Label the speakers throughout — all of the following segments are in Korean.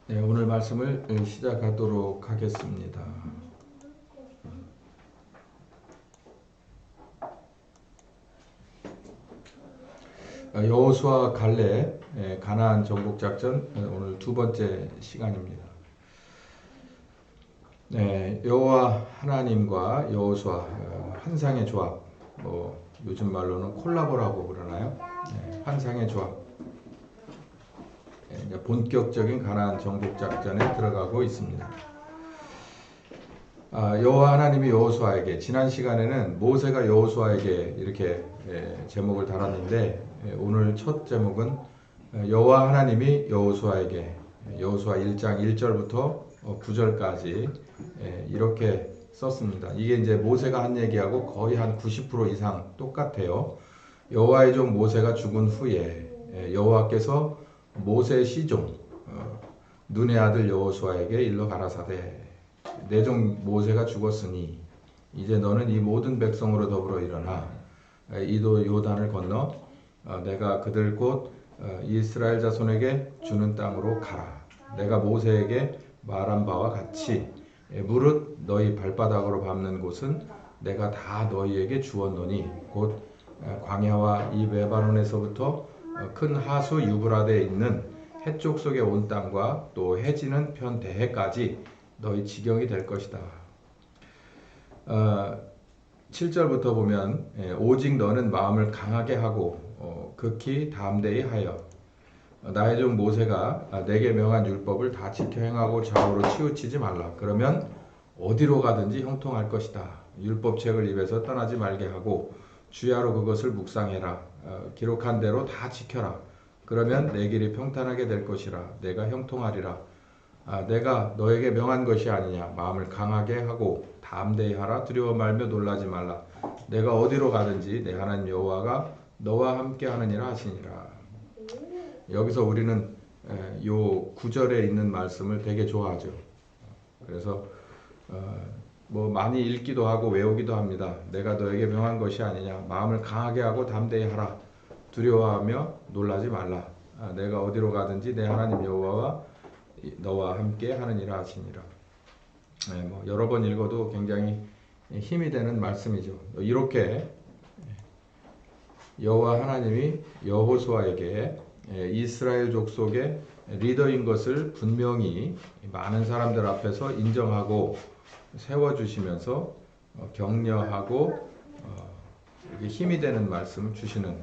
Speaker 1: 네, 오늘 말씀을 시작하도록 하겠습니다. 여호수아 갈렙 가나안 정복 작전 오늘 두 번째 시간입니다. 네, 여호와 하나님과 여호수아 환상의 조합, 뭐 요즘 말로는 콜라보라고 그러나요? 네, 환상의 조합. 이제 본격적인 가나안 정복 작전에 들어가고 있습니다. 여호와 하나님이 여호수아에게, 지난 시간에는 모세가 여호수아에게 이렇게 제목을 달았는데, 오늘 첫 제목은 여호와 하나님이 여호수아에게, 여호수아 1장 1절부터 9절까지 이렇게 썼습니다. 이게 이제 모세가 한 얘기하고 거의 한 90% 이상 똑같아요. 여호와의 종 모세가 죽은 후에 여호와께서 모세의 시종 눈의 아들 여호수아에게 일러 가라사대, 내 종 모세가 죽었으니 이제 너는 이 모든 백성으로 더불어 일어나 이도 요단을 건너 내가 그들 곧 이스라엘 자손에게 주는 땅으로 가라. 내가 모세에게 말한 바와 같이 무릇 너희 발바닥으로 밟는 곳은 내가 다 너희에게 주었노니 곧 광야와 이 레바논에서부터 큰 하수 유브라데에 있는 해쪽 속에 온 땅과 또 해지는 편 대해까지 너희 지경이 될 것이다. 7절부터 보면 오직 너는 마음을 강하게 하고 극히 담대히 하여 나의 종 모세가 내게 명한 율법을 다 지켜 행하고 좌우로 치우치지 말라. 그러면 어디로 가든지 형통할 것이다. 율법책을 입에서 떠나지 말게 하고 주야로 그것을 묵상해라. 기록한 대로 다 지켜라. 그러면 내 길이 평탄하게 될 것이라. 내가 형통하리라. 내가 너에게 명한 것이 아니냐. 마음을 강하게 하고 담대히 하라. 두려워 말며 놀라지 말라. 내가 어디로 가든지 내 하나님 여호와가 너와 함께 하느니라 하시니라. 여기서 우리는 요 구절에 있는 말씀을 되게 좋아하죠. 그래서 뭐 많이 읽기도 하고 외우기도 합니다. 내가 너에게 명한 것이 아니냐. 마음을 강하게 하고 담대히 하라. 두려워하며 놀라지 말라. 내가 어디로 가든지 내 하나님 여호와와 너와 함께 하느니라 하시니라. 뭐 여러 번 읽어도 굉장히 힘이 되는 말씀이죠. 이렇게 여호와 하나님이 여호수아에게 이스라엘 족속의 리더인 것을 분명히 많은 사람들 앞에서 인정하고 세워주시면서 격려하고 힘이 되는 말씀을 주시는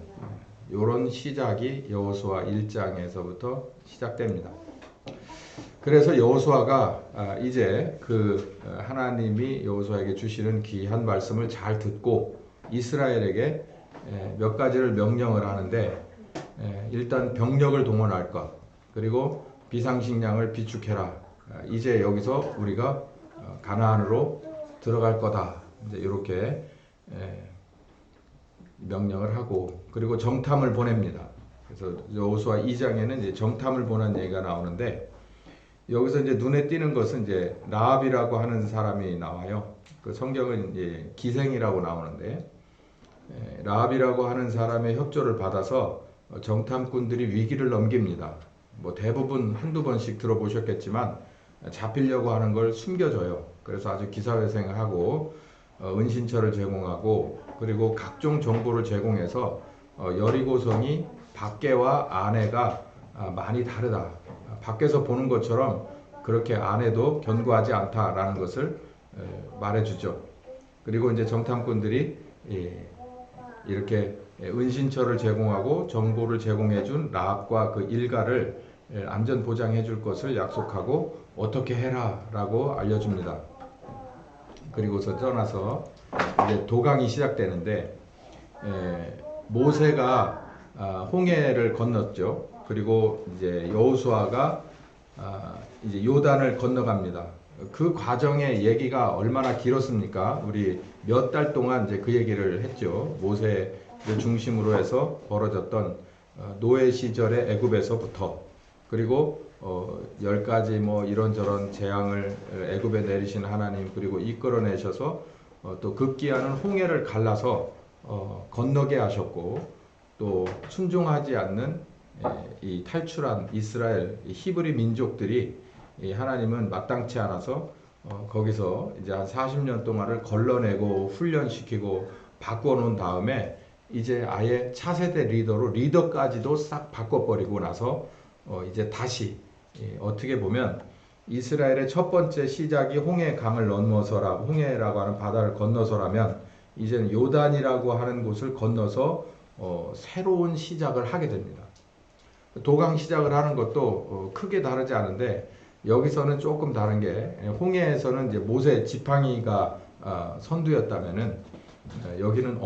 Speaker 1: 이런 시작이 여호수아 1장에서부터 시작됩니다. 그래서 여호수아가 이제 그 하나님이 여호수아에게 주시는 귀한 말씀을 잘 듣고 이스라엘에게 몇 가지를 명령을 하는데, 일단 병력을 동원할 것, 그리고 비상식량을 비축해라. 이제 여기서 우리가 가나안으로 들어갈 거다. 이제 이렇게 명령을 하고, 그리고 정탐을 보냅니다. 그래서 여호수아 2장에는 이제 정탐을 보낸 얘기가 나오는데, 여기서 이제 눈에 띄는 것은 이제 라합이라고 하는 사람이 나와요. 그 성경은 이제 기생이라고 나오는데, 라합이라고 하는 사람의 협조를 받아서 정탐꾼들이 위기를 넘깁니다. 뭐 대부분 한두 번씩 들어보셨겠지만 잡히려고 하는 걸 숨겨줘요. 그래서 아주 기사회생을 하고 은신처를 제공하고, 그리고 각종 정보를 제공해서 여리고성이 밖에와 안에가 많이 다르다. 밖에서 보는 것처럼 그렇게 안에도 견고하지 않다라는 것을 말해주죠. 그리고 이제 정탐꾼들이 이렇게 은신처를 제공하고 정보를 제공해준 라합과 그 일가를 안전 보장해줄 것을 약속하고 어떻게 해라라고 알려줍니다. 그리고서 떠나서 이제 도강이 시작되는데, 모세가 홍해를 건넜죠. 그리고 이제 여호수아가 이제 요단을 건너갑니다. 그 과정의 얘기가 얼마나 길었습니까? 우리 몇 달 동안 이제 그 얘기를 했죠. 모세를 중심으로 해서 벌어졌던 노예 시절의 애굽에서부터, 그리고 10가지 뭐 이런저런 재앙을 애굽에 내리신 하나님, 그리고 이끌어내셔서 또 급기야는 홍해를 갈라서 건너게 하셨고, 또 순종하지 않는 이 탈출한 이스라엘 히브리 민족들이 이 하나님은 마땅치 않아서 거기서 이제 한 40년 동안을 걸러내고 훈련시키고 바꿔놓은 다음에 이제 아예 차세대 리더로 리더까지도 싹 바꿔버리고 나서 이제 다시 어떻게 보면 이스라엘의 첫 번째 시작이 홍해 강을 홍해라고 하는 바다를 건너서라면 이제는 요단이라고 하는 곳을 건너서 새로운 시작을 하게 됩니다. 도강 시작을 하는 것도 크게 다르지 않은데 여기서는 조금 다른 게 홍해에서는 이제 모세 지팡이가 선두였다면은 여기는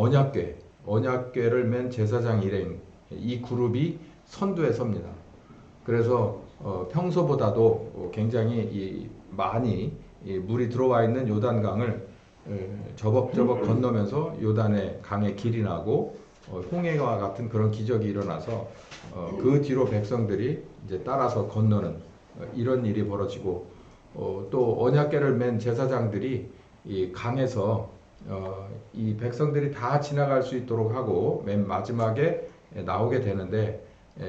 Speaker 1: 언약궤를 맨 제사장 일행 이 그룹이 선두에 섭니다. 그래서 평소보다도 굉장히 많이 물이 들어와 있는 요단강을 저벅저벅 건너면서 요단의 강에 길이 나고 홍해와 같은 그런 기적이 일어나서 그 뒤로 백성들이 이제 따라서 건너는 이런 일이 벌어지고 또 언약궤를 맨 제사장들이 이 강에서 이 백성들이 다 지나갈 수 있도록 하고 맨 마지막에 나오게 되는데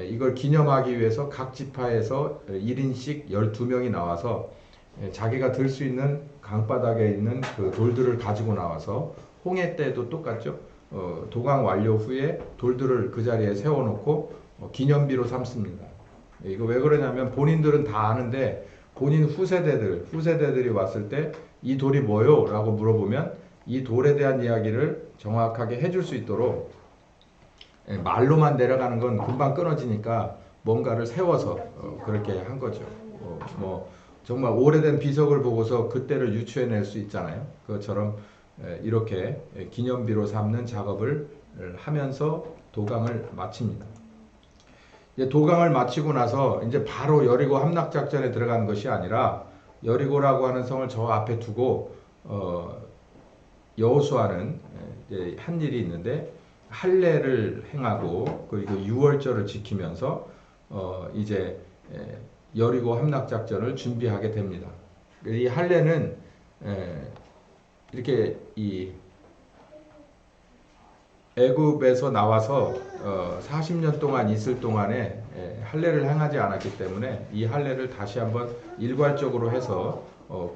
Speaker 1: 이걸 기념하기 위해서 각 지파에서 1인씩 12명이 나와서 자기가 들 수 있는 강바닥에 있는 그 돌들을 가지고 나와서 홍해 때도 똑같죠. 도강 완료 후에 돌들을 그 자리에 세워놓고 기념비로 삼습니다. 이거 왜 그러냐면 본인들은 다 아는데 본인 후세대들이 왔을 때 이 돌이 뭐요? 라고 물어보면 이 돌에 대한 이야기를 정확하게 해줄 수 있도록 말로만 내려가는 건 금방 끊어지니까 뭔가를 세워서 그렇게 한 거죠. 뭐 정말 오래된 비석을 보고서 그때를 유추해낼 수 있잖아요. 그것처럼 이렇게 기념비로 삼는 작업을 하면서 도강을 마칩니다. 이제 도강을 마치고 나서 이제 바로 여리고 함락작전에 들어가는 것이 아니라 여리고라고 하는 성을 저 앞에 두고 여호수아는 한 일이 있는데 할례를 행하고 그리고 유월절을 지키면서 이제 여리고 함락작전을 준비하게 됩니다. 이 할례는 이렇게 이 애굽에서 나와서 40년 동안 있을 동안에 할례를 행하지 않았기 때문에 이 할례를 다시 한번 일괄적으로 해서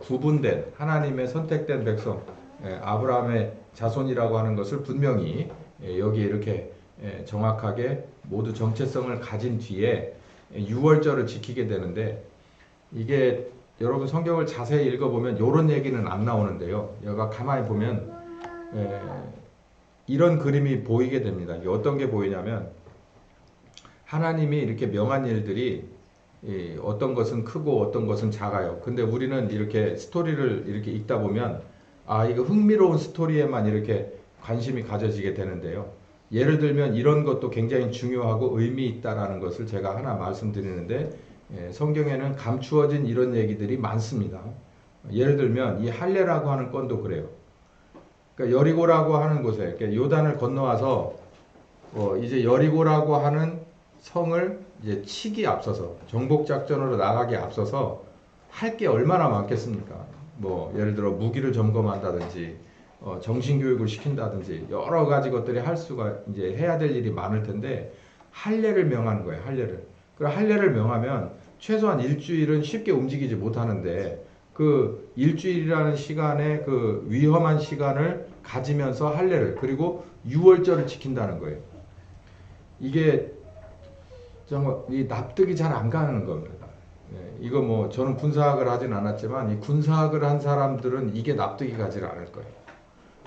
Speaker 1: 구분된 하나님의 선택된 백성 아브라함의 자손이라고 하는 것을 분명히 여기 이렇게 정확하게 모두 정체성을 가진 뒤에 유월절을 지키게 되는데 이게 여러분 성경을 자세히 읽어보면 이런 얘기는 안 나오는데요. 여기가 가만히 보면 이런 그림이 보이게 됩니다. 이게 어떤 게 보이냐면 하나님이 이렇게 명한 일들이 어떤 것은 크고 어떤 것은 작아요. 근데 우리는 이렇게 스토리를 이렇게 읽다 보면 이거 흥미로운 스토리에만 이렇게 관심이 가져지게 되는데요. 예를 들면 이런 것도 굉장히 중요하고 의미 있다라는 것을 제가 하나 말씀드리는데 성경에는 감추어진 이런 얘기들이 많습니다. 예를 들면 이 할례라고 하는 건도 그래요. 그러니까 여리고라고 하는 곳에 요단을 건너와서 이제 여리고라고 하는 성을 이제 치기 앞서서 정복 작전으로 나가기 앞서서 할 게 얼마나 많겠습니까? 뭐 예를 들어 무기를 점검한다든지 정신 교육을 시킨다든지 여러 가지 것들이 할 수가 이제 해야 될 일이 많을 텐데 할례를 명하는 거예요. 할례를. 그 할례를 명하면 최소한 일주일은 쉽게 움직이지 못하는데 그 일주일이라는 시간에 그 위험한 시간을 가지면서 할례를 그리고 유월절을 지킨다는 거예요. 이게 정말 이 납득이 잘 안 가는 겁니다. 이거 뭐 저는 군사학을 하진 않았지만 이 군사학을 한 사람들은 이게 납득이 가지를 않을 거예요.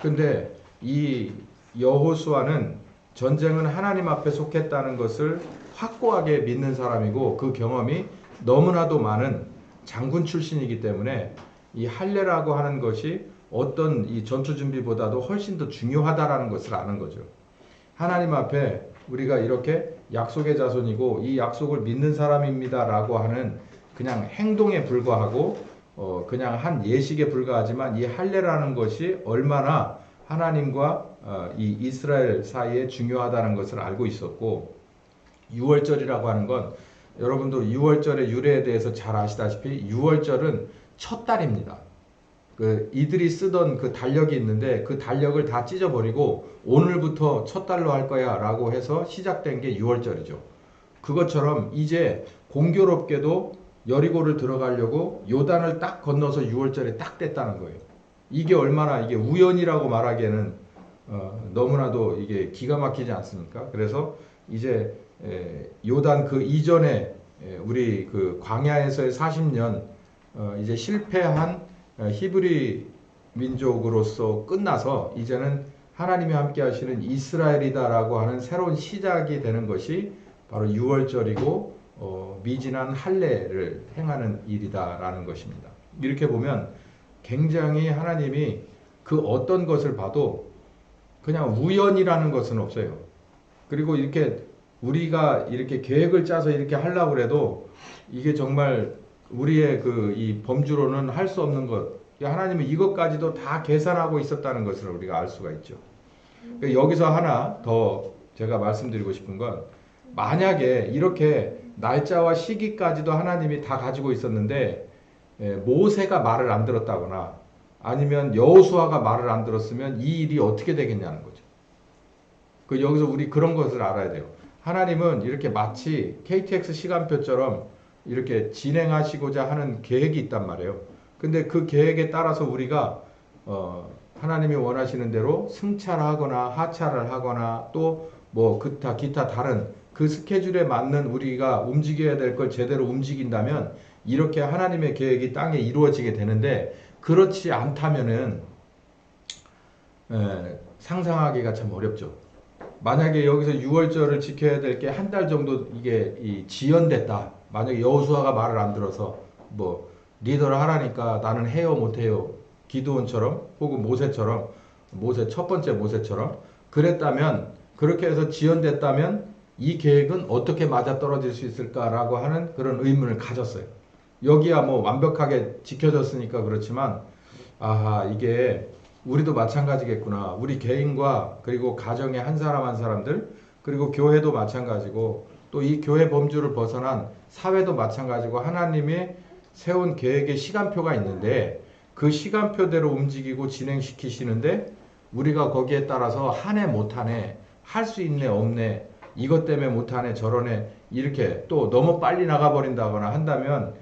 Speaker 1: 근데 이 여호수아는 전쟁은 하나님 앞에 속했다는 것을 확고하게 믿는 사람이고 그 경험이 너무나도 많은 장군 출신이기 때문에 이 할례라고 하는 것이 어떤 이 전투 준비보다도 훨씬 더 중요하다라는 것을 아는 거죠. 하나님 앞에 우리가 이렇게 약속의 자손이고 이 약속을 믿는 사람입니다라고 하는 그냥 행동에 불과하고 그냥 한 예식에 불과하지만 이 할례라는 것이 얼마나 하나님과 이 이스라엘 사이에 중요하다는 것을 알고 있었고 유월절이라고 하는 건 여러분도 유월절의 유래에 대해서 잘 아시다시피 유월절은 첫 달입니다. 이들이 쓰던 그 달력이 있는데 그 달력을 다 찢어버리고 오늘부터 첫 달로 할 거야 라고 해서 시작된 게 유월절이죠. 그것처럼 이제 공교롭게도 여리고를 들어가려고 요단을 딱 건너서 6월절에 딱 뗐다는 거예요. 이게 얼마나 이게 우연이라고 말하기에는 너무나도 이게 기가 막히지 않습니까? 그래서 이제 요단 그 이전에 우리 그 광야에서의 40년 이제 실패한 히브리 민족으로서 끝나서 이제는 하나님이 함께 하시는 이스라엘이다라고 하는 새로운 시작이 되는 것이 바로 6월절이고 미진한 할례를 행하는 일이다라는 것입니다. 이렇게 보면 굉장히 하나님이 그 어떤 것을 봐도 그냥 우연이라는 것은 없어요. 그리고 이렇게 우리가 이렇게 계획을 짜서 이렇게 하려고 해도 이게 정말 우리의 그 이 범주로는 할 수 없는 것. 하나님은 이것까지도 다 계산하고 있었다는 것을 우리가 알 수가 있죠. 여기서 하나 더 제가 말씀드리고 싶은 건 만약에 이렇게 날짜와 시기까지도 하나님이 다 가지고 있었는데 모세가 말을 안 들었다거나 아니면 여호수아가 말을 안 들었으면 이 일이 어떻게 되겠냐는 거죠. 여기서 우리 그런 것을 알아야 돼요. 하나님은 이렇게 마치 KTX 시간표처럼 이렇게 진행하시고자 하는 계획이 있단 말이에요. 근데 그 계획에 따라서 우리가 하나님이 원하시는 대로 승차하거나 하차를 하거나 또 뭐 기타 다른 그 스케줄에 맞는 우리가 움직여야 될 걸 제대로 움직인다면 이렇게 하나님의 계획이 땅에 이루어지게 되는데 그렇지 않다면은 상상하기가 참 어렵죠. 만약에 여기서 6월절을 지켜야 될 게 한 달 정도 이게 지연됐다. 만약에 여호수아가 말을 안 들어서 뭐 리더를 하라니까 나는 해요 못해요. 기드온처럼 혹은 모세처럼 첫 번째 모세처럼 그랬다면 그렇게 해서 지연됐다면 이 계획은 어떻게 맞아떨어질 수 있을까라고 하는 그런 의문을 가졌어요. 여기야 뭐 완벽하게 지켜졌으니까 그렇지만 아하 이게 우리도 마찬가지겠구나. 우리 개인과 그리고 가정의 한 사람 한 사람들 그리고 교회도 마찬가지고 또 이 교회 범주를 벗어난 사회도 마찬가지고 하나님이 세운 계획의 시간표가 있는데 그 시간표대로 움직이고 진행시키시는데 우리가 거기에 따라서 하네 못하네 할 수 있네 없네 이것 때문에 못하네 저러네 이렇게 또 너무 빨리 나가버린다거나 한다면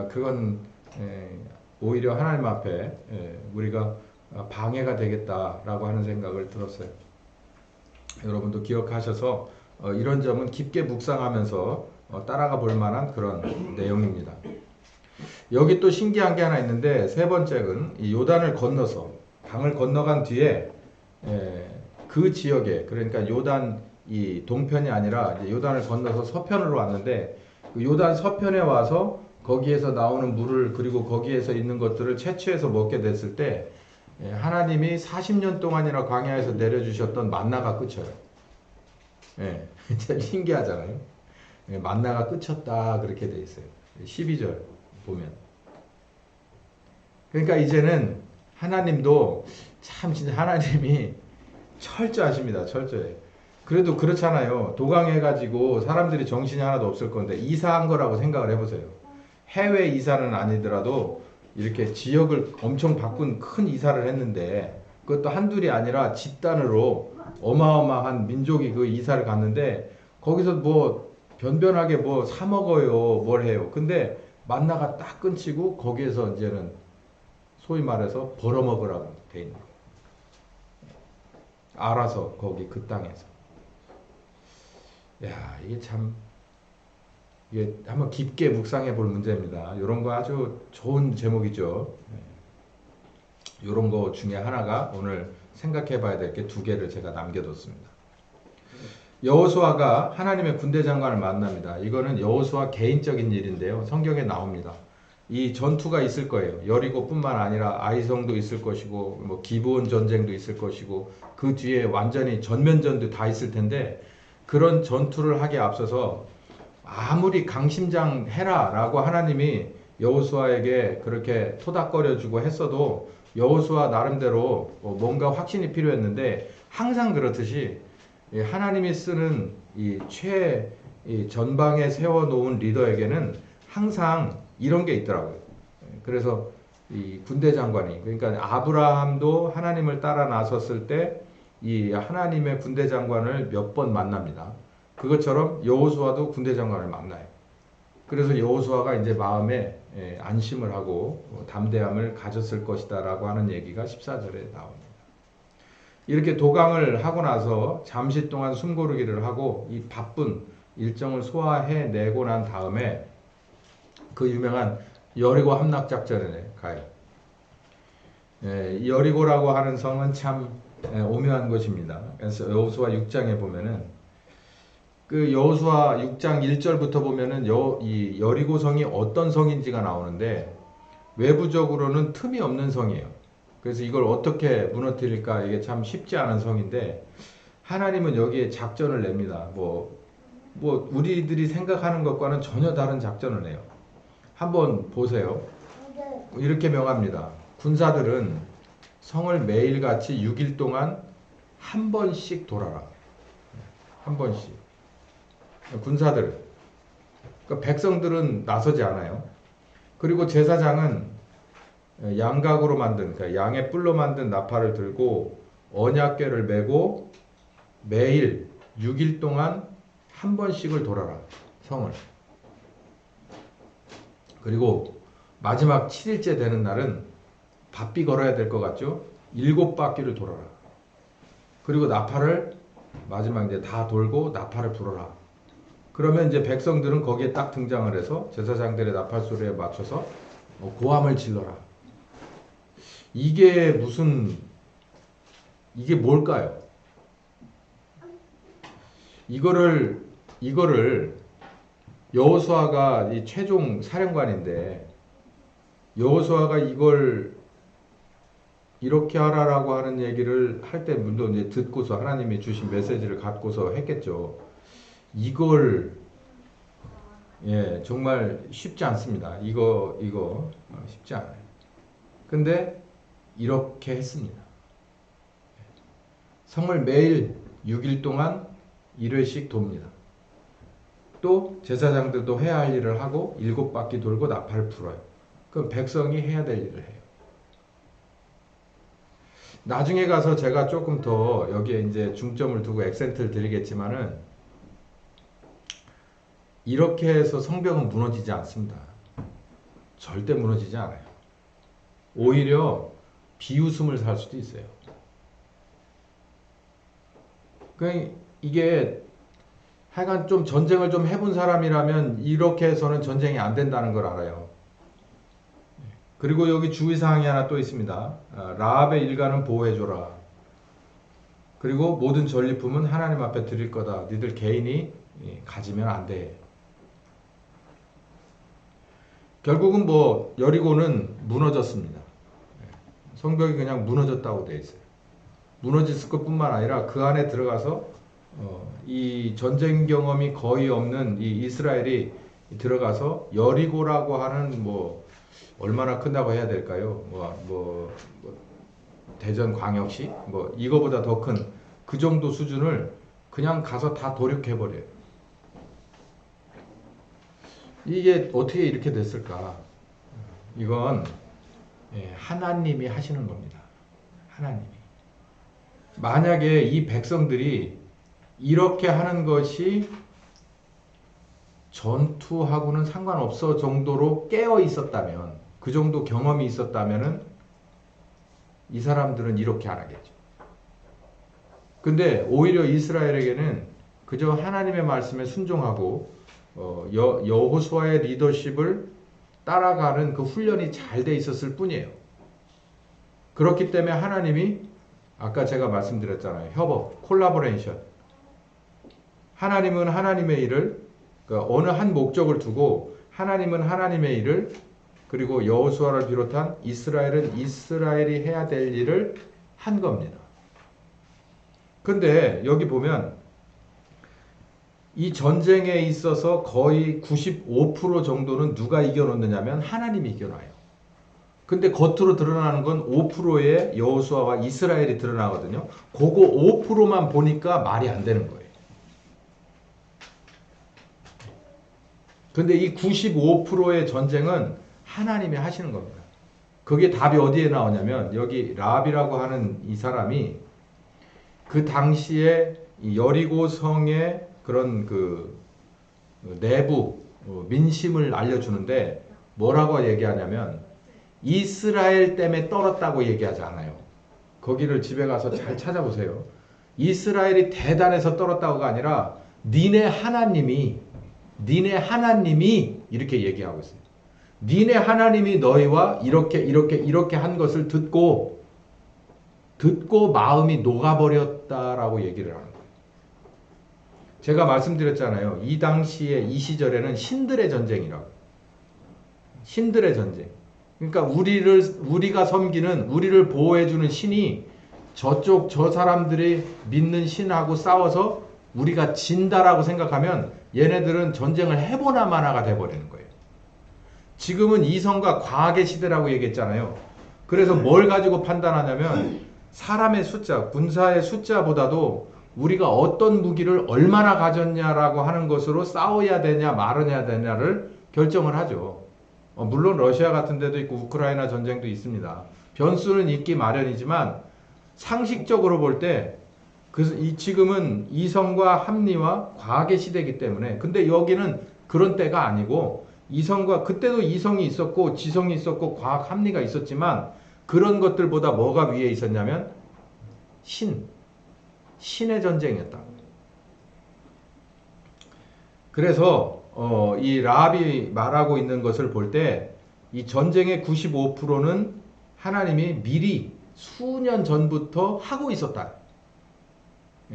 Speaker 1: 그건 오히려 하나님 앞에 우리가 방해가 되겠다라고 하는 생각을 들었어요. 여러분도 기억하셔서 이런 점은 깊게 묵상하면서 따라가 볼 만한 그런 내용입니다. 여기 또 신기한 게 하나 있는데 세 번째는 이 요단을 건너서 강을 건너간 뒤에 그 지역에 그러니까 요단 이 동편이 아니라 이제 요단을 건너서 서편으로 왔는데 그 요단 서편에 와서 거기에서 나오는 물을 그리고 거기에서 있는 것들을 채취해서 먹게 됐을 때 하나님이 40년 동안이나 광야에서 내려주셨던 만나가 끝이에요. 진짜 신기하잖아요. 만나가 끝쳤다 그렇게 돼 있어요. 12절 보면. 그러니까 이제는 하나님도 참 진짜 하나님이 철저하십니다. 철저해. 그래도 그렇잖아요. 도강해가지고 사람들이 정신이 하나도 없을 건데 이사한 거라고 생각을 해보세요. 해외 이사는 아니더라도 이렇게 지역을 엄청 바꾼 큰 이사를 했는데 그것도 한둘이 아니라 집단으로 어마어마한 민족이 그 이사를 갔는데 거기서 뭐 변변하게 뭐 사 먹어요 뭘 해요. 근데 만나가 딱 끊치고 거기에서 이제는 소위 말해서 벌어먹으라고 돼 있는 거예요. 알아서 거기 그 땅에서. 야 이게 참 이게 한번 깊게 묵상해 볼 문제입니다. 이런 거 아주 좋은 제목이죠. 이런 거 중에 하나가 오늘 생각해 봐야 될 게 두 개를 제가 남겨뒀습니다. 여호수아가 하나님의 군대 장관을 만납니다. 이거는 여호수아 개인적인 일인데요. 성경에 나옵니다. 이 전투가 있을 거예요. 여리고뿐만 아니라 아이성도 있을 것이고 뭐 기브온 전쟁도 있을 것이고 그 뒤에 완전히 전면전도 다 있을 텐데 그런 전투를 하기에 앞서서 아무리 강심장 해라라고 하나님이 여호수아에게 그렇게 토닥거려주고 했어도 여호수아 나름대로 뭔가 확신이 필요했는데 항상 그렇듯이 하나님이 쓰는 이 전방에 세워놓은 리더에게는 항상 이런 게 있더라고요. 그래서 이 군대 장관이 그러니까 아브라함도 하나님을 따라 나섰을 때 이 하나님의 군대 장관을 몇 번 만납니다. 그것처럼 여호수아도 군대 장관을 만나요. 그래서 여호수아가 이제 마음에 안심을 하고 담대함을 가졌을 것이다라고 하는 얘기가 14절에 나옵니다. 이렇게 도강을 하고 나서 잠시 동안 숨고르기를 하고 이 바쁜 일정을 소화해내고 난 다음에 그 유명한 여리고 함락작전에 가요. 여리고라고 하는 성은 참 오묘한 것입니다. 그래서 여호수아 6장에 보면은 그 여호수아 6장 1절부터 보면은 이 여리고 성이 어떤 성인지가 나오는데 외부적으로는 틈이 없는 성이에요. 그래서 이걸 어떻게 무너뜨릴까 이게 참 쉽지 않은 성인데 하나님은 여기에 작전을 냅니다. 뭐 우리들이 생각하는 것과는 전혀 다른 작전을 내요. 한번 보세요. 이렇게 명합니다. 군사들은 성을 매일같이 6일 동안 한 번씩 돌아라. 한 번씩. 군사들. 그러니까 백성들은 나서지 않아요. 그리고 제사장은 양각으로 만든, 그러니까 양의 뿔로 만든 나팔을 들고 언약궤를 메고 매일 6일 동안 한 번씩을 돌아라. 성을. 그리고 마지막 7일째 되는 날은 바삐 걸어야 될 것 같죠? 7바퀴를 돌아라. 그리고 나팔을 마지막 이제 다 돌고 나팔을 불어라. 그러면 이제 백성들은 거기에 딱 등장을 해서 제사장들의 나팔 소리에 맞춰서 고함을 질러라. 이게 뭘까요? 이거를 여호수아가 이 최종 사령관인데 여호수아가 이걸 이렇게 하라라고 하는 얘기를 할 때 물론 이제 듣고서 하나님이 주신 메시지를 갖고서 했겠죠. 이걸 정말 쉽지 않습니다. 이거 쉽지 않아요. 근데 이렇게 했습니다. 성을 매일 6일 동안 1회씩 돕니다. 또 제사장들도 해야 할 일을 하고 7바퀴 돌고 나팔을 불어요. 그럼 백성이 해야 될 일을 해요. 나중에 가서 제가 조금 더 여기에 이제 중점을 두고 액센트를 드리겠지만은 이렇게 해서 성벽은 무너지지 않습니다. 절대 무너지지 않아요. 오히려 비웃음을 살 수도 있어요. 그러니까 이게 하여간 좀 전쟁을 좀 해본 사람이라면 이렇게 해서는 전쟁이 안 된다는 걸 알아요. 그리고 여기 주의사항이 하나 또 있습니다. 라합의 일가는 보호해줘라. 그리고 모든 전리품은 하나님 앞에 드릴 거다. 니들 개인이 가지면 안 돼. 결국은 여리고는 무너졌습니다. 성벽이 그냥 무너졌다고 되어 있어요. 무너졌을 것뿐만 아니라 그 안에 들어가서 이 전쟁 경험이 거의 없는 이 이스라엘이 들어가서 여리고라고 하는 얼마나 큰다고 해야 될까요? 대전 광역시 이거보다 더 큰 그 정도 수준을 그냥 가서 다 도륙해버려요. 이게 어떻게 이렇게 됐을까? 이건 하나님이 하시는 겁니다. 하나님이. 만약에 이 백성들이 이렇게 하는 것이 전투하고는 상관없어 정도로 깨어 있었다면, 그 정도 경험이 있었다면은 이 사람들은 이렇게 안 하겠죠. 근데 오히려 이스라엘에게는 그저 하나님의 말씀에 순종하고 여호수아의 리더십을 따라가는 그 훈련이 잘 돼 있었을 뿐이에요. 그렇기 때문에 하나님이 아까 제가 말씀드렸잖아요. 협업, 콜라보레이션. 하나님은 하나님의 일을 어느 한 목적을 두고 하나님은 하나님의 일을 그리고 여호수아를 비롯한 이스라엘은 이스라엘이 해야 될 일을 한 겁니다. 근데 여기 보면 이 전쟁에 있어서 거의 95% 정도는 누가 이겨놓느냐면 하나님이 이겨놔요. 근데 겉으로 드러나는 건 5%의 여호수아와 이스라엘이 드러나거든요. 그거 5%만 보니까 말이 안 되는 거예요. 근데 이 95%의 전쟁은 하나님이 하시는 겁니다. 그게 답이 어디에 나오냐면 여기 라합이라고 하는 이 사람이 그 당시에 여리고 성의 그런 그 내부 민심을 알려주는데 뭐라고 얘기하냐면 이스라엘 때문에 떨었다고 얘기하지 않아요. 거기를 집에 가서 잘 찾아보세요. 이스라엘이 대단해서 떨었다고가 아니라 니네 하나님이 이렇게 얘기하고 있어요. 니네 하나님이 너희와 이렇게 한 것을 듣고 마음이 녹아버렸다라고 얘기를 하는 거예요. 제가 말씀드렸잖아요. 이 당시에 이 시절에는 신들의 전쟁이라고. 신들의 전쟁. 그러니까 우리가 섬기는 우리를 보호해주는 신이 저 사람들이 믿는 신하고 싸워서 우리가 진다라고 생각하면 얘네들은 전쟁을 해보나 마나가 돼버리는 거예요. 지금은 이성과 과학의 시대라고 얘기했잖아요. 그래서 뭘 가지고 판단하냐면 사람의 숫자, 군사의 숫자보다도 우리가 어떤 무기를 얼마나 가졌냐라고 하는 것으로 싸워야 되냐 말아야 되냐를 결정을 하죠. 물론 러시아 같은 데도 있고 우크라이나 전쟁도 있습니다. 변수는 있기 마련이지만 상식적으로 볼 때 지금은 이성과 합리와 과학의 시대이기 때문에 근데 여기는 그런 때가 아니고 그때도 이성이 있었고 지성이 있었고 과학 합리가 있었지만 그런 것들보다 뭐가 위에 있었냐면 신의 전쟁이었다. 그래서 이 라합이 말하고 있는 것을 볼 때 이 전쟁의 95%는 하나님이 미리 수년 전부터 하고 있었다.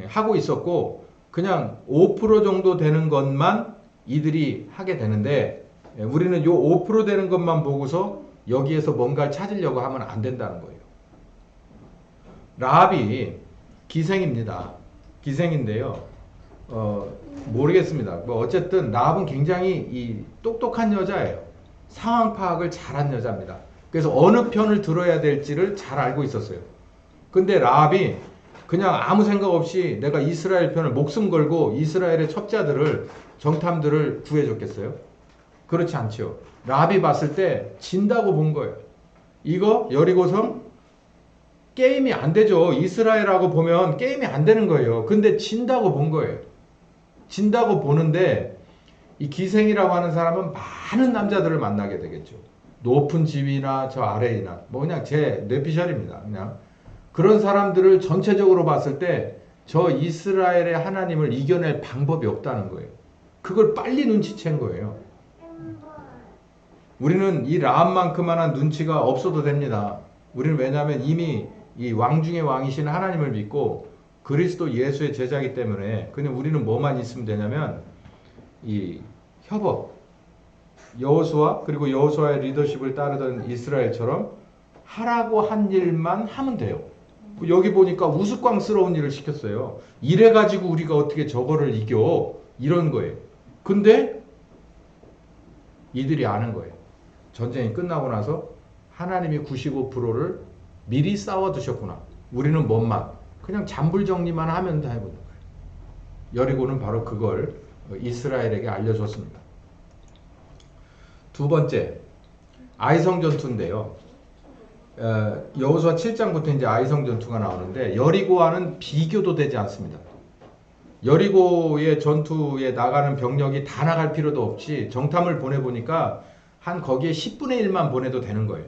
Speaker 1: 하고 있었고 그냥 5% 정도 되는 것만 이들이 하게 되는데 우리는 요 5% 되는 것만 보고서 여기에서 뭔가를 찾으려고 하면 안 된다는 거예요. 라합이 기생입니다. 기생인데요. 모르겠습니다. 어쨌든 라합은 굉장히 똑똑한 여자예요. 상황 파악을 잘한 여자입니다. 그래서 어느 편을 들어야 될지를 잘 알고 있었어요. 근데 라합이 그냥 아무 생각 없이 내가 이스라엘 편을 목숨 걸고 이스라엘의 첩자들을 정탐들을 구해줬겠어요? 그렇지 않죠. 라합이 봤을 때 진다고 본 거예요. 이거 여리고성 게임이 안 되죠. 이스라엘하고 보면 게임이 안 되는 거예요. 근데 진다고 본 거예요. 진다고 보는데 이 기생이라고 하는 사람은 많은 남자들을 만나게 되겠죠. 높은 집이나 저 아래이나 그냥 제 뇌피셜입니다. 그냥 그런 사람들을 전체적으로 봤을 때 저 이스라엘의 하나님을 이겨낼 방법이 없다는 거예요. 그걸 빨리 눈치챈 거예요. 우리는 이 라합만큼만한 눈치가 없어도 됩니다. 우리는 왜냐하면 이미 이 왕 중의 왕이신 하나님을 믿고 그리스도 예수의 제자이기 때문에 그냥 우리는 뭐만 있으면 되냐면 이 협업 여호수아 그리고 여호수아의 리더십을 따르던 이스라엘처럼 하라고 한 일만 하면 돼요. 여기 보니까 우스꽝스러운 일을 시켰어요. 이래가지고 우리가 어떻게 저거를 이겨 이런 거예요. 근데 이들이 아는 거예요. 전쟁이 끝나고 나서 하나님이 95%를 미리 쌓아두셨구나. 우리는 뭔만 그냥 잔불 정리만 하면 다 해보는 거예요. 여리고는 바로 그걸 이스라엘에게 알려줬습니다. 두 번째, 아이성 전투인데요. 여호수아 7장부터 이제 아이성 전투가 나오는데 여리고와는 비교도 되지 않습니다. 여리고의 전투에 나가는 병력이 다 나갈 필요도 없이 정탐을 보내보니까 한 거기에 10분의 1만 보내도 되는 거예요.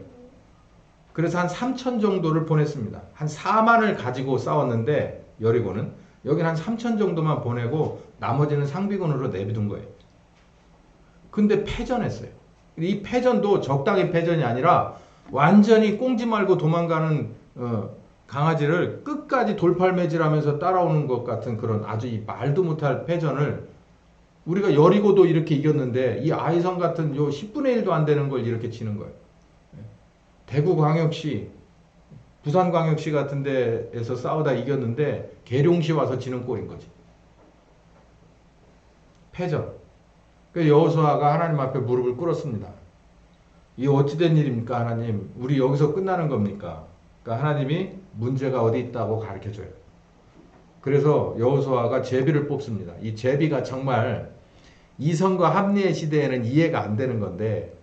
Speaker 1: 그래서 한 3천 정도를 보냈습니다. 한 4만을 가지고 싸웠는데 여리고는 여기는 한 3천 정도만 보내고 나머지는 상비군으로 내비둔 거예요. 근데 패전했어요. 이 패전도 적당히 패전이 아니라 완전히 꽁지 말고 도망가는 강아지를 끝까지 돌팔매질하면서 따라오는 것 같은 그런 아주 이 말도 못할 패전을 우리가 여리고도 이렇게 이겼는데 이 아이성 같은 요 10분의 1도 안 되는 걸 이렇게 치는 거예요. 대구광역시, 부산광역시 같은 데에서 싸우다 이겼는데 계룡시 와서 지는 꼴인 거지. 패전. 그 여호수아가 하나님 앞에 무릎을 꿇었습니다. 이 어찌된 일입니까 하나님? 우리 여기서 끝나는 겁니까? 그러니까 하나님이 문제가 어디 있다고 가르쳐줘요. 그래서 여호수아가 제비를 뽑습니다. 이 제비가 정말 이성과 합리의 시대에는 이해가 안 되는 건데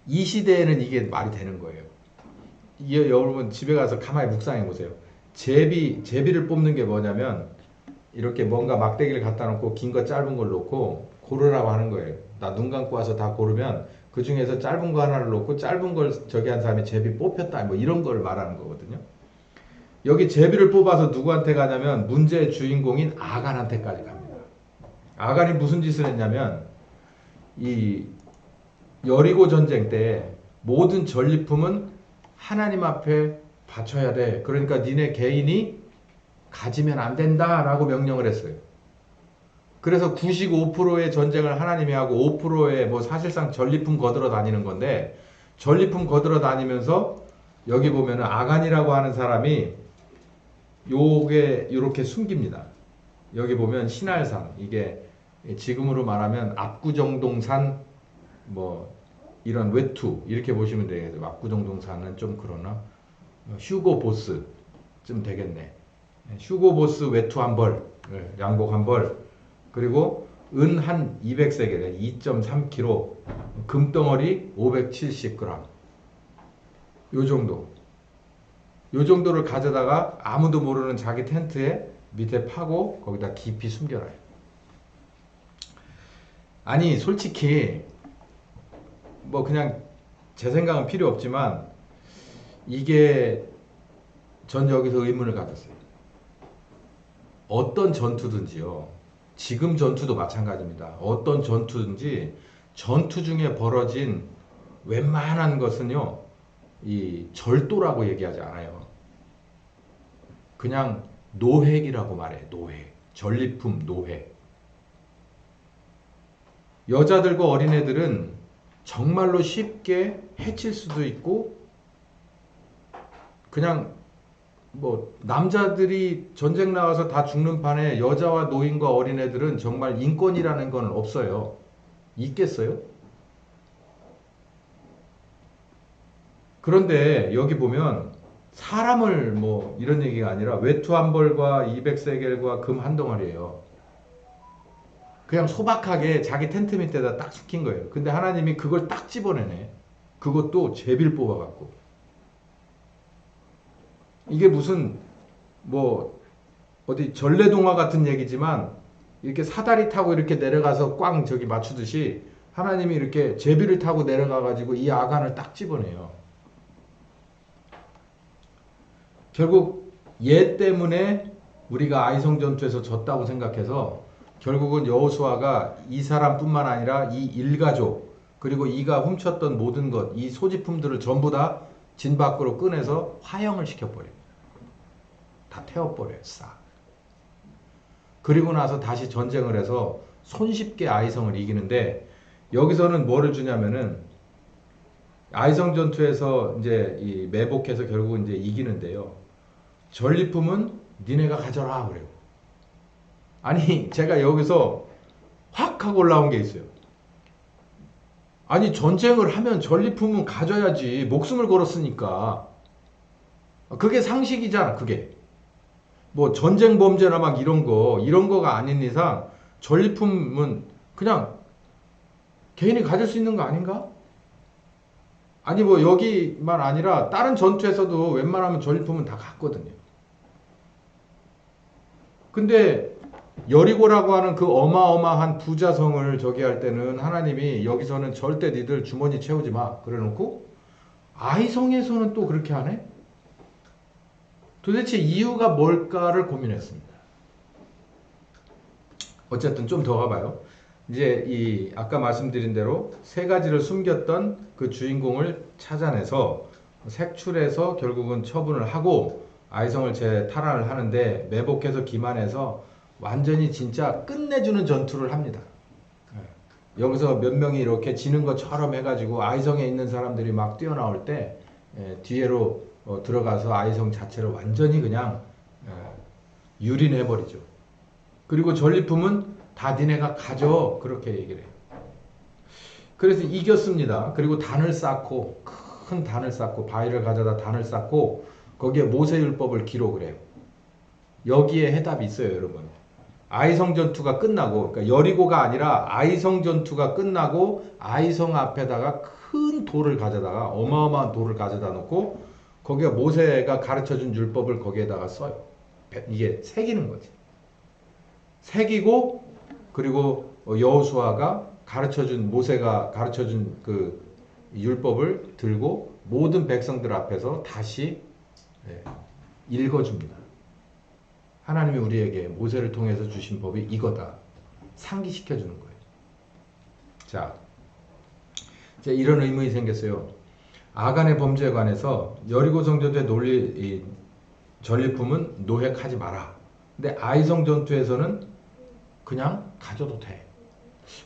Speaker 1: 이 시대에는 이게 말이 되는 거예요. 여러분 집에 가서 가만히 묵상해 보세요. 제비를 뽑는 게 뭐냐면 이렇게 뭔가 막대기를 갖다 놓고 긴 거 짧은 걸 놓고 고르라고 하는 거예요. 나 눈 감고 와서 다 고르면 그 중에서 짧은 거 하나를 놓고 짧은 걸 저기 한 사람이 제비 뽑혔다 뭐 이런 걸 말하는 거거든요. 여기 제비를 뽑아서 누구한테 가냐면 문제의 주인공인 아간한테까지 갑니다. 아간이 무슨 짓을 했냐면 이 여리고 전쟁 때 모든 전리품은 하나님 앞에 바쳐야 돼. 그러니까 니네 개인이 가지면 안 된다라고 명령을 했어요. 그래서 95%의 전쟁을 하나님이 하고 5%의 뭐 사실상 전리품 거들어 다니는 건데 전리품 거들어 다니면서 여기 보면은 아간이라고 하는 사람이 요게 이렇게 숨깁니다. 여기 보면 신할산 이게 지금으로 말하면 압구정동산 뭐 이런 외투 이렇게 보시면 되겠죠. 압구정동산은 좀 그러나 휴고 보스 좀 되겠네. 휴고 보스 외투 한 벌, 양복 한 벌, 그리고 은 한 200세겔, 2.3kg, 금덩어리 570g. 요 정도. 요 정도를 가져다가 아무도 모르는 자기 텐트에 밑에 파고 거기다 깊이 숨겨놔요. 아니 솔직히 뭐 그냥 제 생각은 필요 없지만 이게 전 여기서 의문을 가졌어요. 어떤 전투든지요. 지금 전투도 마찬가지입니다. 어떤 전투든지 전투 중에 벌어진 웬만한 것은요. 이 절도라고 얘기하지 않아요. 그냥 노획이라고 말해. 노획. 전리품 노획. 여자들과 어린애들은 정말로 쉽게 해칠 수도 있고 그냥 뭐 남자들이 전쟁 나와서 다 죽는 판에 여자와 노인과 어린애들은 정말 인권이라는 건 없어요. 있겠어요? 그런데 여기 보면 사람을 뭐 이런 얘기가 아니라 외투 한 벌과 200세겔과 금 한 덩어리예요. 그냥 소박하게 자기 텐트 밑에다 딱 숨긴 거예요. 근데 하나님이 그걸 딱 집어내네. 그것도 제비를 뽑아갖고. 이게 무슨 뭐 어디 전래동화 같은 얘기지만 이렇게 사다리 타고 이렇게 내려가서 꽝 저기 맞추듯이 하나님이 이렇게 제비를 타고 내려가가지고 이 아간을 딱 집어내요. 결국 얘 때문에 우리가 아이성 전투에서 졌다고 생각해서 결국은 여호수아가 이 사람뿐만 아니라 이 일가족 그리고 이가 훔쳤던 모든 것, 이 소지품들을 전부 다 진 밖으로 꺼내서 화형을 시켜버려요. 다 태워버려요. 싹. 그리고 나서 다시 전쟁을 해서 손쉽게 아이성을 이기는데 여기서는 뭐를 주냐면은 아이성 전투에서 이제 이 매복해서 결국 이제 이기는데요. 전리품은 니네가 가져라 그래요. 아니 제가 여기서 확 하고 올라온 게 있어요. 아니 전쟁을 하면 전리품은 가져야지. 목숨을 걸었으니까. 그게 상식이잖아. 그게. 뭐 전쟁 범죄나 막 이런 거가 아닌 이상 전리품은 그냥 개인이 가질 수 있는 거 아닌가? 아니 뭐 여기만 아니라 다른 전투에서도 웬만하면 전리품은 다 갔거든요. 근데 여리고라고 하는 그 어마어마한 부자성을 저기 할 때는 하나님이 여기서는 절대 니들 주머니 채우지 마 그래 놓고 아이성에서는 또 그렇게 하네? 도대체 이유가 뭘까를 고민했습니다. 어쨌든 좀 더 가봐요. 이제 이 아까 말씀드린 대로 세 가지를 숨겼던 그 주인공을 찾아내서 색출해서 결국은 처분을 하고 아이성을 재탈환을 하는데 매복해서 기만해서 완전히 진짜 끝내주는 전투를 합니다. 여기서 몇 명이 이렇게 지는 것처럼 해가지고 아이성에 있는 사람들이 막 뛰어나올 때 뒤로 들어가서 아이성 자체를 완전히 그냥 유린해버리죠. 그리고 전리품은 다 니네가 가져 그렇게 얘기를 해요. 그래서 이겼습니다. 그리고 단을 쌓고 큰 단을 쌓고 바위를 가져다 단을 쌓고 거기에 모세율법을 기록을 해요. 여기에 해답이 있어요, 여러분. 아이성 전투가 끝나고 그러니까 여리고가 아니라 아이성 전투가 끝나고 아이성 앞에다가 큰 돌을 가져다가 어마어마한 돌을 가져다 놓고 거기가 모세가 가르쳐준 율법을 거기에다가 써요. 이게 새기는 거지. 새기고 그리고 여호수아가 가르쳐준 모세가 가르쳐준 그 율법을 들고 모든 백성들 앞에서 다시 읽어줍니다. 하나님이 우리에게 모세를 통해서 주신 법이 이거다. 상기시켜주는 거예요. 자, 이제 이런 의문이 생겼어요. 아간의 범죄에 관해서 여리고 성전투의 전리품은 노획하지 마라. 근데 아이성 전투에서는 그냥 가져도 돼.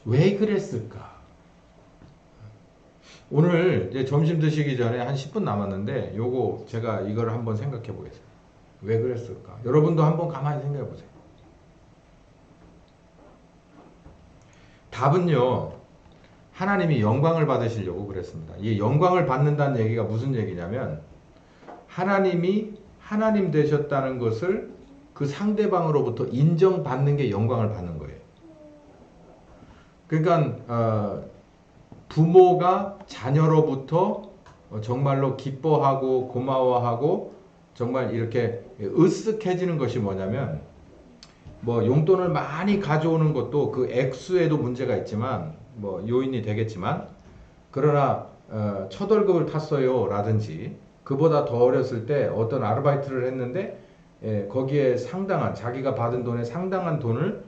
Speaker 1: 왜 그랬을까? 오늘 이제 점심 드시기 전에 한 10분 남았는데 요거 제가 이걸 한번 생각해 보겠습니다. 왜 그랬을까? 여러분도 한번 가만히 생각해 보세요. 답은요. 하나님이 영광을 받으시려고 그랬습니다. 이 영광을 받는다는 얘기가 무슨 얘기냐면 하나님이 하나님 되셨다는 것을 그 상대방으로부터 인정받는 게 영광을 받는 거예요. 그러니까 부모가 자녀로부터 정말로 기뻐하고 고마워하고 정말 이렇게 으쓱해지는 것이 뭐냐면 뭐 용돈을 많이 가져오는 것도 그 액수에도 문제가 있지만 뭐 요인이 되겠지만 그러나 첫 월급을 탔어요 라든지 그보다 더 어렸을 때 어떤 아르바이트를 했는데 거기에 상당한 자기가 받은 돈에 상당한 돈을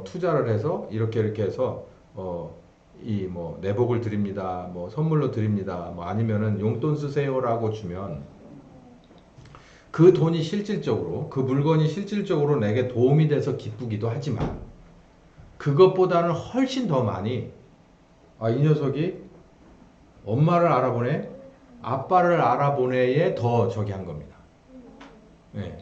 Speaker 1: 투자를 해서 이렇게 해서 이 뭐 내복을 드립니다, 뭐 선물로 드립니다, 뭐 아니면은 용돈 쓰세요라고 주면 그 돈이 실질적으로 그 물건이 실질적으로 내게 도움이 돼서 기쁘기도 하지만 그것보다는 훨씬 더 많이 이 녀석이 엄마를 알아보네, 아빠를 알아보네에 더 저기 한 겁니다. 네.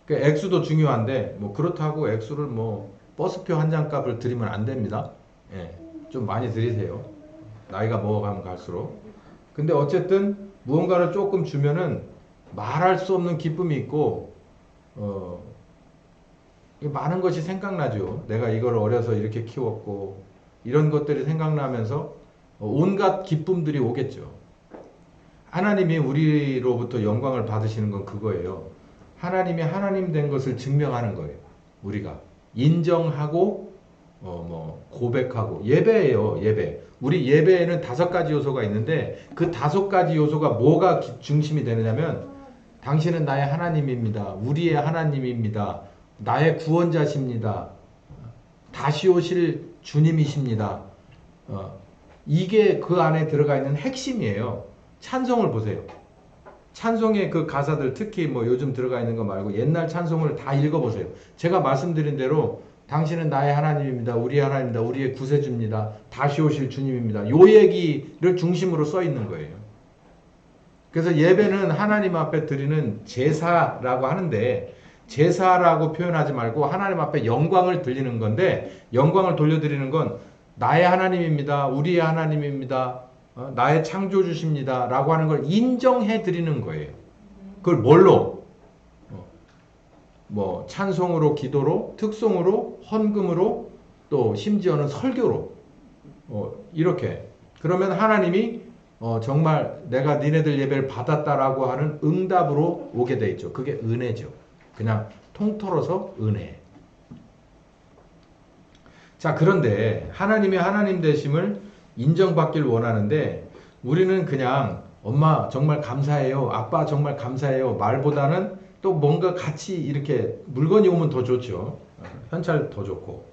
Speaker 1: 그 액수도 중요한데 뭐 그렇다고 액수를 뭐 버스표 한 장 값을 드리면 안 됩니다. 예, 좀 많이 드리세요. 나이가 먹어가면 갈수록. 근데 어쨌든 무언가를 조금 주면은 말할 수 없는 기쁨이 있고 많은 것이 생각나죠. 내가 이걸 어려서 이렇게 키웠고 이런 것들이 생각나면서 온갖 기쁨들이 오겠죠. 하나님이 우리로부터 영광을 받으시는 건 그거예요. 하나님이 하나님 된 것을 증명하는 거예요. 우리가 인정하고 뭐 고백하고 예배예요. 예배. 우리 예배에는 5가지 요소가 있는데 그 5가지 요소가 뭐가 중심이 되느냐면 당신은 나의 하나님입니다. 우리의 하나님입니다. 나의 구원자십니다. 다시 오실 주님이십니다. 이게 그 안에 들어가 있는 핵심이에요. 찬송을 보세요. 찬송의 그 가사들 특히 뭐 요즘 들어가 있는 거 말고 옛날 찬송을 다 읽어보세요. 제가 말씀드린 대로 당신은 나의 하나님입니다. 우리의 하나님입니다. 우리의 구세주입니다. 다시 오실 주님입니다. 요 얘기를 중심으로 써 있는 거예요. 그래서 예배는 하나님 앞에 드리는 제사라고 하는데 제사라고 표현하지 말고 하나님 앞에 영광을 드리는 건데 영광을 돌려드리는 건 나의 하나님입니다. 우리의 하나님입니다. 나의 창조주십니다. 라고 하는 걸 인정해 드리는 거예요. 그걸 뭘로? 뭐 찬송으로, 기도로, 특송으로, 헌금으로, 또 심지어는 설교로 이렇게. 그러면 하나님이 정말 내가 니네들 예배를 받았다라고 하는 응답으로 오게 돼 있죠. 그게 은혜죠. 그냥 통틀어서 은혜. 자, 그런데 하나님의 하나님 되심을 인정받길 원하는데 우리는 그냥 엄마 정말 감사해요. 아빠 정말 감사해요. 말보다는 또 뭔가 같이 이렇게 물건이 오면 더 좋죠. 현찰 더 좋고.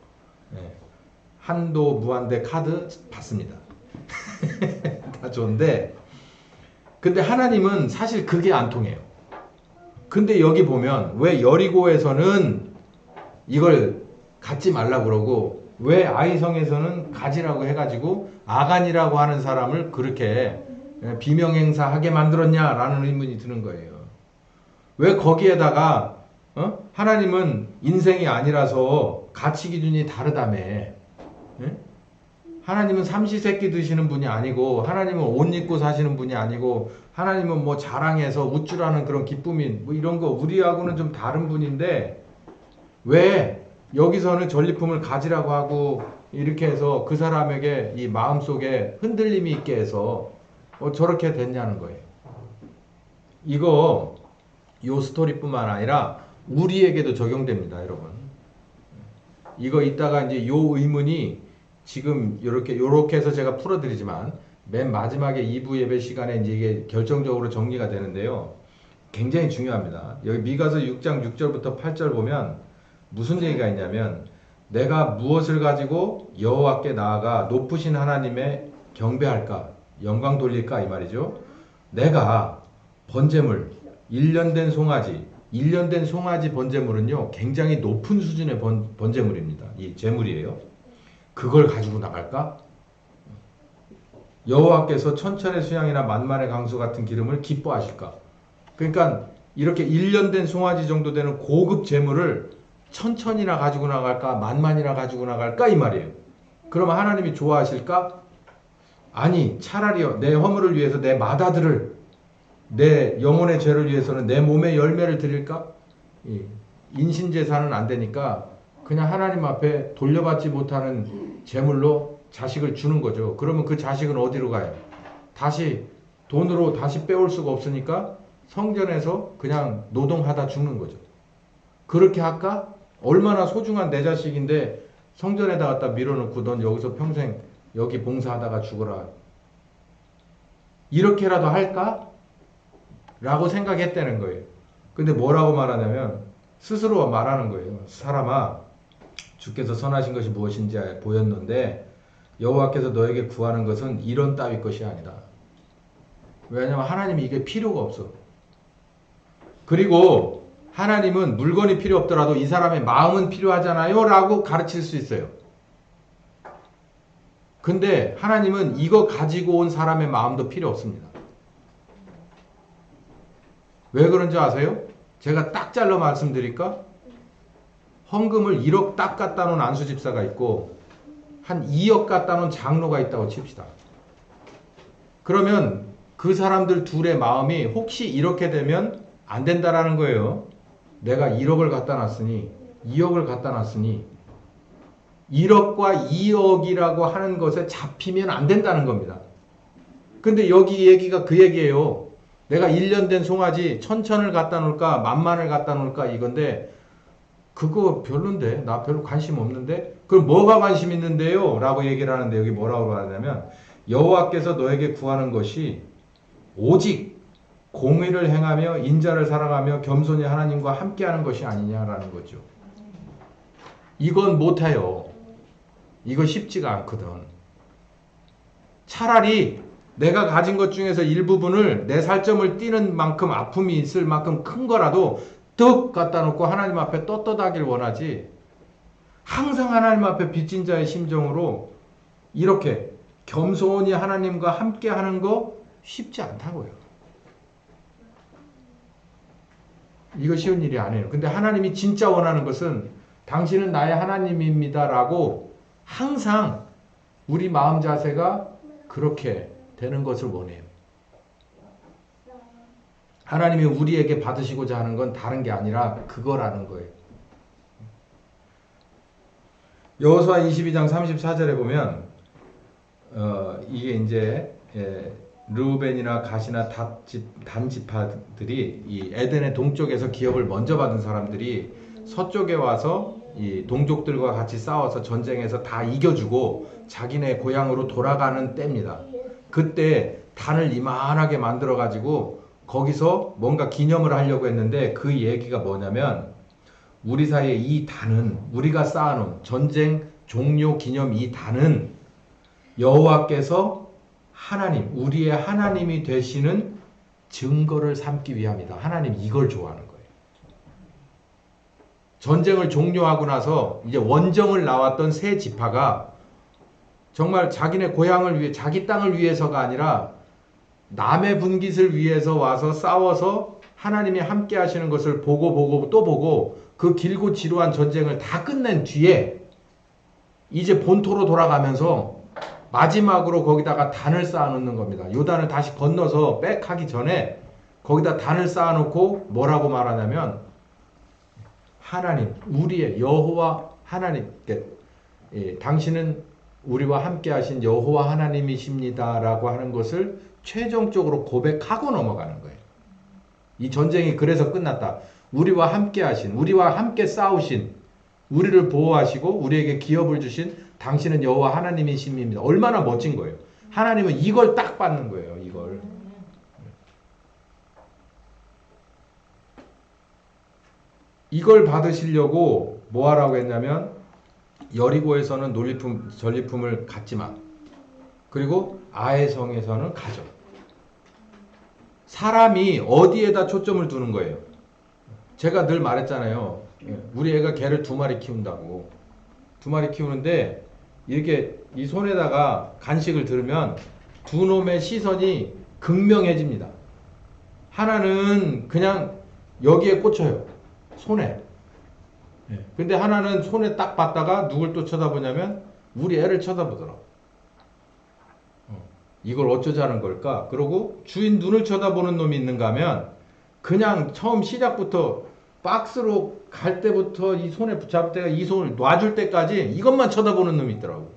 Speaker 1: 한도 무한대 카드 받습니다. 다 좋은데 근데 하나님은 사실 그게 안 통해요. 근데 여기 보면 왜 여리고에서는 이걸 갖지 말라고 그러고 왜 아이성에서는 가지라고 해가지고 아간이라고 하는 사람을 그렇게 비명행사하게 만들었냐라는 의문이 드는 거예요. 왜 거기에다가 하나님은 인생이 아니라서 가치 기준이 다르다며. 하나님은 삼시세끼 드시는 분이 아니고 하나님은 옷 입고 사시는 분이 아니고 하나님은 뭐 자랑해서 우쭐하는 그런 기쁨이 뭐 이런 거 우리하고는 좀 다른 분인데 왜 여기서는 전리품을 가지라고 하고 이렇게 해서 그 사람에게 이 마음속에 흔들림이 있게 해서 저렇게 됐냐는 거예요. 이거 요 스토리뿐만 아니라 우리에게도 적용됩니다, 여러분. 이거 이따가 이제 요 의문이 지금 요렇게 해서 제가 풀어드리지만 맨 마지막에 2부 예배 시간에 이제 이게 결정적으로 정리가 되는데요. 굉장히 중요합니다. 여기 미가서 6장 6절부터 8절 보면 무슨 얘기가 있냐면 내가 무엇을 가지고 여호와께 나아가 높으신 하나님의 경배할까? 영광 돌릴까? 이 말이죠. 내가 번제물 1년 된 송아지 1년 된 송아지 번제물은요 굉장히 높은 수준의 번제물입니다. 이 제물이에요. 그걸 가지고 나갈까? 여호와께서 천천의 수양이나 만만의 강수 같은 기름을 기뻐하실까? 그러니까 이렇게 1년 된 송아지 정도 되는 고급 제물을 천천히나 가지고 나갈까? 만만이나 가지고 나갈까? 이 말이에요. 그러면 하나님이 좋아하실까? 아니 차라리요 내 허물을 위해서 내 맏아들을 내 영혼의 죄를 위해서는 내 몸의 열매를 드릴까? 인신제사는 안 되니까 그냥 하나님 앞에 돌려받지 못하는 제물로 자식을 주는 거죠. 그러면 그 자식은 어디로 가요? 다시 돈으로 다시 빼올 수가 없으니까 성전에서 그냥 노동하다 죽는 거죠. 그렇게 할까? 얼마나 소중한 내 자식인데 성전에다 갖다 밀어놓고 넌 여기서 평생 여기 봉사하다가 죽어라. 이렇게라도 할까? 라고 생각했다는 거예요. 근데 뭐라고 말하냐면 스스로 말하는 거예요. 사람아 주께서 선하신 것이 무엇인지 보였는데 여호와께서 너에게 구하는 것은 이런 따위 것이 아니다. 왜냐하면 하나님이 이게 필요가 없어. 그리고 하나님은 물건이 필요 없더라도 이 사람의 마음은 필요하잖아요 라고 가르칠 수 있어요. 근데 하나님은 이거 가지고 온 사람의 마음도 필요 없습니다. 왜 그런지 아세요? 제가 딱 잘라 말씀드릴까? 헌금을 1억 딱 갖다 놓은 안수집사가 있고 한 2억 갖다 놓은 장로가 있다고 칩시다. 그러면 그 사람들 둘의 마음이 혹시 이렇게 되면 안 된다라는 거예요. 내가 1억을 갖다 놨으니 2억을 갖다 놨으니 1억과 2억이라고 하는 것에 잡히면 안 된다는 겁니다. 근데 여기 얘기가 그 얘기예요. 내가 1년 된 송아지 1000을 갖다 놓을까 만만을 갖다 놓을까 이건데 그거 별론데 나 별로 관심 없는데 그럼 뭐가 관심 있는데요? 라고 얘기를 하는데 여기 뭐라고 하냐면 여호와께서 너에게 구하는 것이 오직 공의를 행하며 인자를 사랑하며 겸손히 하나님과 함께하는 것이 아니냐라는 거죠. 이건 못해요. 이거 쉽지가 않거든. 차라리 내가 가진 것 중에서 일부분을 내 살점을 띄는 만큼 아픔이 있을 만큼 큰 거라도 뚝 갖다 놓고 하나님 앞에 떳떳하길 원하지. 항상 하나님 앞에 빚진 자의 심정으로 이렇게 겸손히 하나님과 함께 하는 거 쉽지 않다고요. 이거 쉬운 일이 아니에요. 근데 하나님이 진짜 원하는 것은 당신은 나의 하나님입니다 라고 항상 우리 마음 자세가 그렇게 되는 것을 원해요. 하나님이 우리에게 받으시고자 하는 건 다른 게 아니라 그거라는 거예요. 여호수아 22장 34절에 보면 이게 이제 르우벤이나 갓이나 단 지파들이 이 에덴의 동쪽에서 기업을 먼저 받은 사람들이 서쪽에 와서 이 동족들과 같이 싸워서 전쟁에서 다 이겨주고 자기네 고향으로 돌아가는 때입니다. 그때 단을 이만하게 만들어 가지고 거기서 뭔가 기념을 하려고 했는데 그 얘기가 뭐냐면 우리 사이에 이 단은 우리가 쌓아놓은 전쟁 종료 기념 이 단은 여호와께서 하나님 우리의 하나님이 되시는 증거를 삼기 위함이다. 하나님 이걸 좋아하는 거예요. 전쟁을 종료하고 나서 이제 원정을 나왔던 세 지파가 정말 자기네 고향을 위해 자기 땅을 위해서가 아니라 남의 분깃을 위해서 와서 싸워서 하나님이 함께 하시는 것을 보고 또 보고 그 길고 지루한 전쟁을 다 끝낸 뒤에 이제 본토로 돌아가면서 마지막으로 거기다가 단을 쌓아놓는 겁니다. 요단을 다시 건너서 빽 하기 전에 거기다 단을 쌓아놓고 뭐라고 말하냐면 하나님 우리의 여호와 하나님께 당신은 우리와 함께 하신 여호와 하나님이십니다 라고 하는 것을 최종적으로 고백하고 넘어가는 거예요. 이 전쟁이 그래서 끝났다. 우리와 함께 하신 우리와 함께 싸우신 우리를 보호하시고 우리에게 기업을 주신 당신은 여호와 하나님이십니다. 얼마나 멋진 거예요. 하나님은 이걸 딱 받는 거예요. 이걸. 이걸 받으시려고 뭐 하라고 했냐면 여리고에서는 논리품, 전리품을 갖지마. 그리고 아해성에서는 가져. 사람이 어디에다 초점을 두는 거예요. 제가 늘 말했잖아요. 우리 애가 개를 2마리 키운다고. 2마리 키우는데 이렇게 이 손에다가 간식을 들으면 두 놈의 시선이 극명해집니다. 하나는 그냥 여기에 꽂혀요. 손에. 근데 하나는 손에 딱 봤다가 누굴 또 쳐다보냐면 우리 애를 쳐다보더라. 이걸 어쩌자는 걸까? 그러고 주인 눈을 쳐다보는 놈이 있는가 하면 그냥 처음 시작부터 박스로 갈 때부터 이 손에 붙잡을 때가 이 손을 놔줄 때까지 이것만 쳐다보는 놈이 있더라고.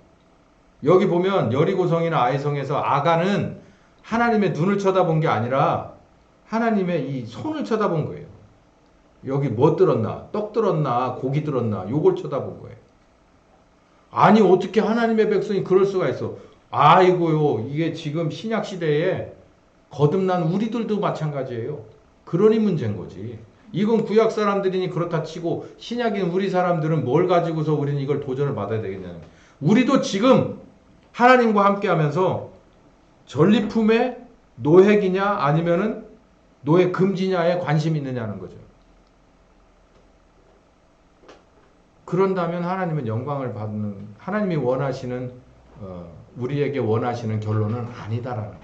Speaker 1: 여기 보면 여리고성이나 아이성에서 아가는 하나님의 눈을 쳐다본 게 아니라 하나님의 이 손을 쳐다본 거예요. 여기 뭐 들었나? 떡 들었나? 고기 들었나? 요걸 쳐다본 거예요. 아니 어떻게 하나님의 백성이 그럴 수가 있어. 아이고요. 이게 지금 신약 시대에 거듭난 우리들도 마찬가지예요. 그러니 문제인 거지. 이건 구약 사람들이니 그렇다 치고 신약인 우리 사람들은 뭘 가지고서 우리는 이걸 도전을 받아야 되겠냐는. 우리도 지금 하나님과 함께 하면서 전리품의 노획이냐 아니면은 노획 금지냐에 관심이 있느냐는 거죠. 그런다면 하나님은 영광을 받는, 하나님이 원하시는 우리에게 원하시는 결론은 아니다라는 거예요.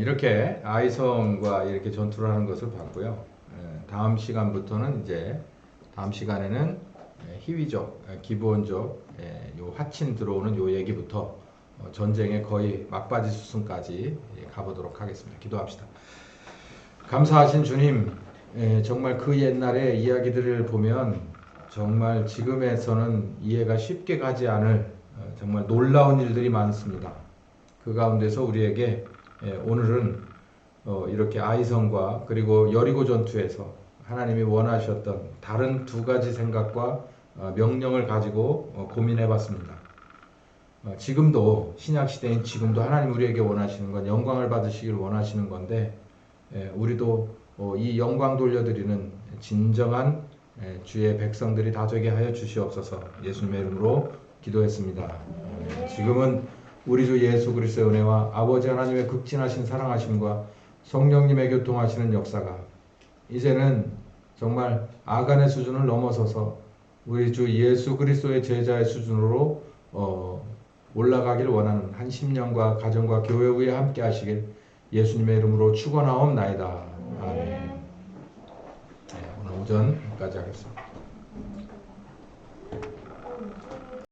Speaker 1: 이렇게 아이성과 이렇게 전투를 하는 것을 봤고요. 다음 시간부터는 이제 다음 시간에는 희위적, 기본적 요 하친 들어오는 요 얘기부터 전쟁의 거의 막바지 수순까지 가보도록 하겠습니다. 기도합시다. 감사하신 주님, 정말 그 옛날의 이야기들을 보면 정말 지금에서는 이해가 쉽게 가지 않을 정말 놀라운 일들이 많습니다. 그 가운데서 우리에게 오늘은 이렇게 아이성과 그리고 여리고 전투에서 하나님이 원하셨던 다른 2가지 생각과 명령을 가지고 고민해 봤습니다. 지금도 신약시대인 지금도 하나님 우리에게 원하시는 건 영광을 받으시길 원하시는 건데 우리도 이 영광 돌려드리는 진정한 주의 백성들이 다 되게 하여 주시옵소서. 예수님의 이름으로 기도했습니다. 지금은 우리 주 예수 그리스도의 은혜와 아버지 하나님의 극진하신 사랑하심과 성령님의 교통하시는 역사가 이제는 정말 아간의 수준을 넘어서서 우리 주 예수 그리스도의 제자의 수준으로 올라가길 원하는 한 심령과 가정과 교회 위에 함께 하시길 예수님의 이름으로 축원하옵나이다. 아멘. 오늘 오전까지 하겠습니다.